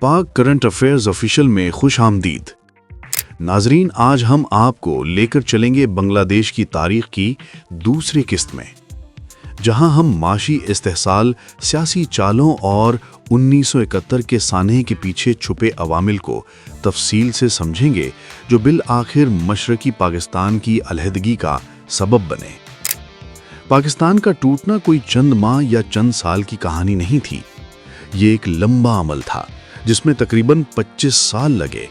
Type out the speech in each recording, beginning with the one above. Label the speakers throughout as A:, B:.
A: पाक current affairs official में खुश आमदीद। नाजरीन, आज हम आपको लेकर चलेंगे बांग्लादेश की तारीख की दूसरी किस्त में, जहां हम माशी इस्तेहसाल, सियासी चालों और 1971 के सानहे के पीछे छुपे अवामिल को तफसील से समझेंगे, जो बिल आखिर मशरकी पाकिस्तान की अलहदगी का सबब बने। पाकिस्तान का टूटना कोई चंद माह या चंद साल की कहानी नहीं थी। ये एक लंबा अमल था जिसमें तकरीबन 25 साल लगे।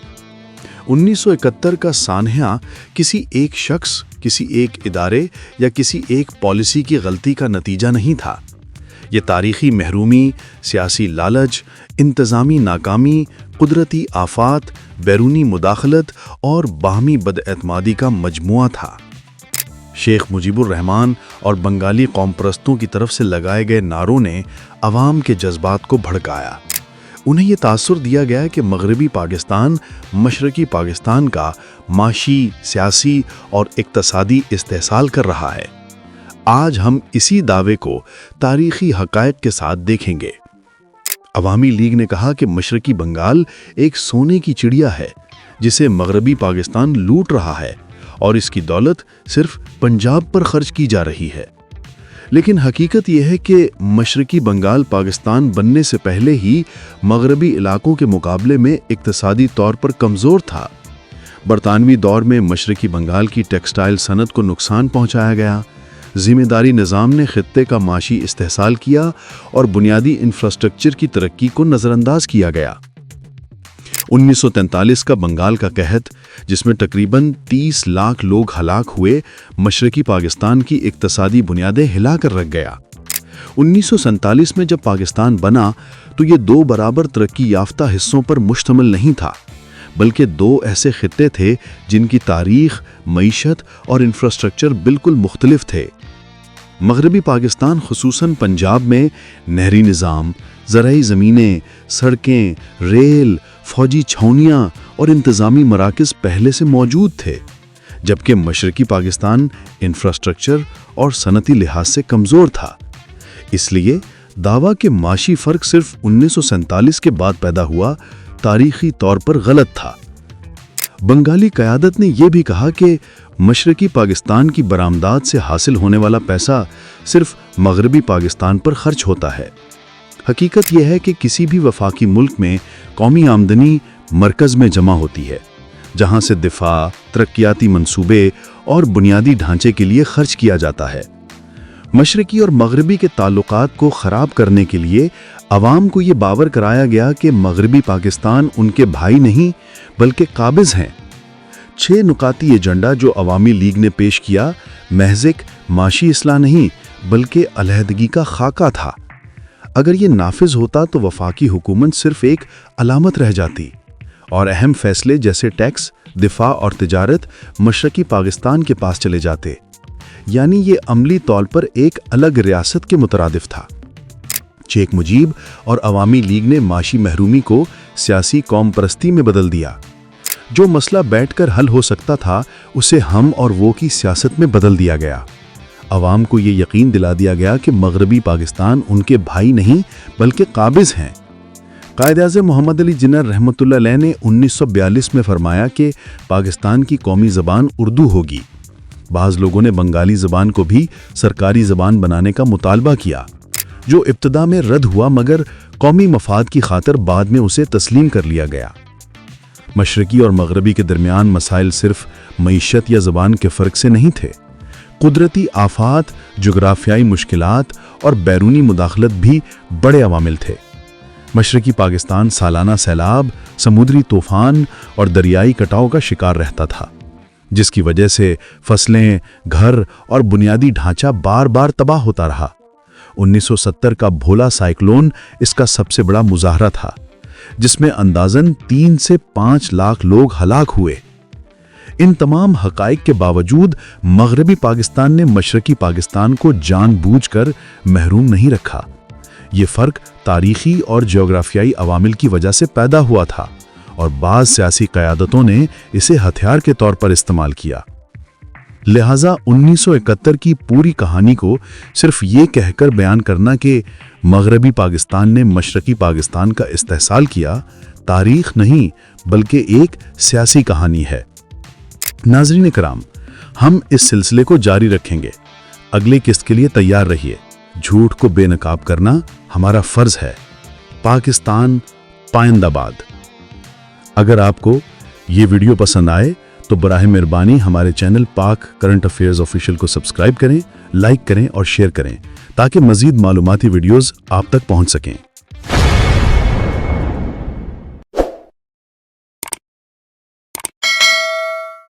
A: 1971 का सानहा किसी एक शख्स, किसी एक इदारे या किसी एक पॉलिसी की गलती का नतीजा नहीं था। ये तारीखी महरूमी, सियासी लालच, इंतज़ामी नाकामी, कुदरती आफात, बैरूनी मुदाखलत और बाहमी बदएतमादी का मजमुआ था। शेख मुजीबुर रहमान और बंगाली कौम परस्तों की तरफ से लगाए गए नारों ने अवाम के जज्बात को भड़काया। उन्हें ये तासुर दिया गया कि मगरबी पाकिस्तान मशरकी पाकिस्तान का माशी, सियासी और इक्तसादी इस्तेहसाल कर रहा है। आज हम इसी दावे को तारीखी हक़ाइक़ के साथ देखेंगे। अवामी लीग ने कहा कि मशरकी बंगाल एक सोने की चिड़िया है जिसे मगरबी पाकिस्तान लूट रहा है और इसकी दौलत सिर्फ पंजाब पर खर्च की जा रही है। लेकिन हकीकत यह है कि मशरकी बंगाल पाकिस्तान बनने से पहले ही मगरबी इलाकों के मुकाबले में इक्तसादी तौर पर कमज़ोर था। बरतानवी दौर में मशरकी बंगाल की टेक्सटाइल सनत को नुकसान पहुंचाया गया। ज़िम्मेदारी निज़ाम ने खित्ते का माशी इस्तेहसाल किया और बुनियादी इंफ्रास्ट्रक्चर की तरक्की को नज़रअंदाज किया गया। 1943 का बंगाल का कहत, जिसमें तकरीबन 30 लाख लोग हलाक हुए, मशरकी पाकिस्तान की इक्तसादी बुनियादें हिलाकर रख गया। 1947 में जब पाकिस्तान बना तो ये दो बराबर तरक्की याफ्ता हिस्सों पर मुश्तमिल नहीं था, बल्कि दो ऐसे खित्ते थे जिनकी तारीख, मईशत और इंफ्रास्ट्रक्चर बिल्कुल मुख्तलिफ थे। मगरबी पाकिस्तान खुसूसन पंजाब में नहरी निज़ाम, ज़राई ज़मीनें, सड़कें, रेल, फौजी छावनियाँ और इंतज़ामी मराकज़ पहले से मौजूद थे, जबकि मशरकी पाकिस्तान इंफ्रास्ट्रक्चर और सनती लिहाज से कमज़ोर था। इसलिए दावा कि माशी फ़र्क सिर्फ 1947 के बाद पैदा हुआ, तारीख़ी तौर पर गलत था। बंगाली क़यादत ने यह भी कहा कि मशरकी पाकिस्तान की बरामदात से हासिल होने वाला पैसा सिर्फ मगरबी पाकिस्तान पर खर्च होता है। हकीकत यह है कि किसी भी वफाकी मुल्क में कौमी आमदनी मरकज़ में जमा होती है, जहां से दिफा, तरक्याती मंसूबे और बुनियादी ढांचे के लिए खर्च किया जाता है। मशरकी और मगरबी के ताल्लुकात को ख़राब करने के लिए अवाम को ये बावर कराया गया कि मगरबी पाकिस्तान उनके भाई नहीं बल्कि काबिज़ हैं। 6 नुकाती एजेंडा जो अवामी लीग ने पेश किया, महज एक माशी इस्लाह नहीं बल्कि अलहदगी का खाका था। अगर ये नाफिज होता तो वफाकी हुकूमत सिर्फ एक अलामत रह जाती और अहम फैसले जैसे टैक्स, दिफा और तिजारत मशरकी पाकिस्तान के पास चले जाते। यानी ये अमली तौर पर एक अलग रियासत के मुतरादिफ था। शेख मुजीब और अवामी लीग ने माशी महरूमी को सियासी कौम परस्ती में बदल दिया। जो मसला बैठकर हल हो सकता था, उसे हम और वो की सियासत में बदल दिया गया। अवाम को ये यकीन दिला दिया गया कि मगरबी पाकिस्तान उनके भाई नहीं बल्कि काबिज़ हैं। कायद-ए-आज़म मोहम्मद अली जिन्ना रहमतुल्लाह अलैह ने 1942 में फरमाया कि पाकिस्तान की कौमी ज़बान उर्दू होगी। बाज़ लोगों ने बंगाली ज़बान को भी सरकारी ज़बान बनाने का मुतालबा किया, जो इब्तदा में रद्द हुआ, मगर कौमी मफाद की खातिर बाद में उसे तस्लीम कर लिया गया। मशरकी और मगरबी के दरमियान मसाइल सिर्फ मईशत या ज़बान के फ़र्क से नहीं थे। कुदरती आफात, जोग्राफियाई मुश्किलात और बैरूनी मुदाखलत भी बड़े अवामिल थे। मशरकी पाकिस्तान सालाना सैलाब, समुद्री तूफ़ान और दरियाई कटाव का शिकार रहता था, जिसकी वजह से फसलें, घर और बुनियादी ढांचा बार बार तबाह होता रहा। 1970 का भोला साइक्लोन इसका सबसे बड़ा मुजाहरा था, जिसमें अंदाज़न 3 से 5 लाख लोग हलाक हुए। इन तमाम हक़ाइक़ के बावजूद मगरबी पाकिस्तान ने मशरकी पाकिस्तान को जानबूझकर महरूम नहीं रखा। ये फ़र्क तारीख़ी और जोग्राफियाई अवामिल की वजह से पैदा हुआ था और बाज़ सियासी क़यादतों ने इसे हथियार के तौर पर इस्तेमाल किया। लिहाजा 1971 की पूरी कहानी को सिर्फ ये कहकर बयान करना कि मगरबी पाकिस्तान ने मशरकी पाकिस्तान का इस्तेहसाल किया, تاریخ نہیں بلکہ ایک سیاسی کہانی ہے۔ ناظرین کرام، ہم اس سلسلے کو جاری رکھیں گے۔ اگلے قسط کے لیے تیار رہیے۔ جھوٹ کو بے نقاب کرنا ہمارا فرض ہے۔ پاکستان پائندہ باد۔ اگر آپ کو یہ ویڈیو پسند آئے تو براہ مہربانی ہمارے چینل پاک کرنٹ افیئرز آفیشیل کو سبسکرائب کریں، لائک کریں اور شیئر کریں تاکہ مزید معلوماتی ویڈیوز آپ تک پہنچ سکیں۔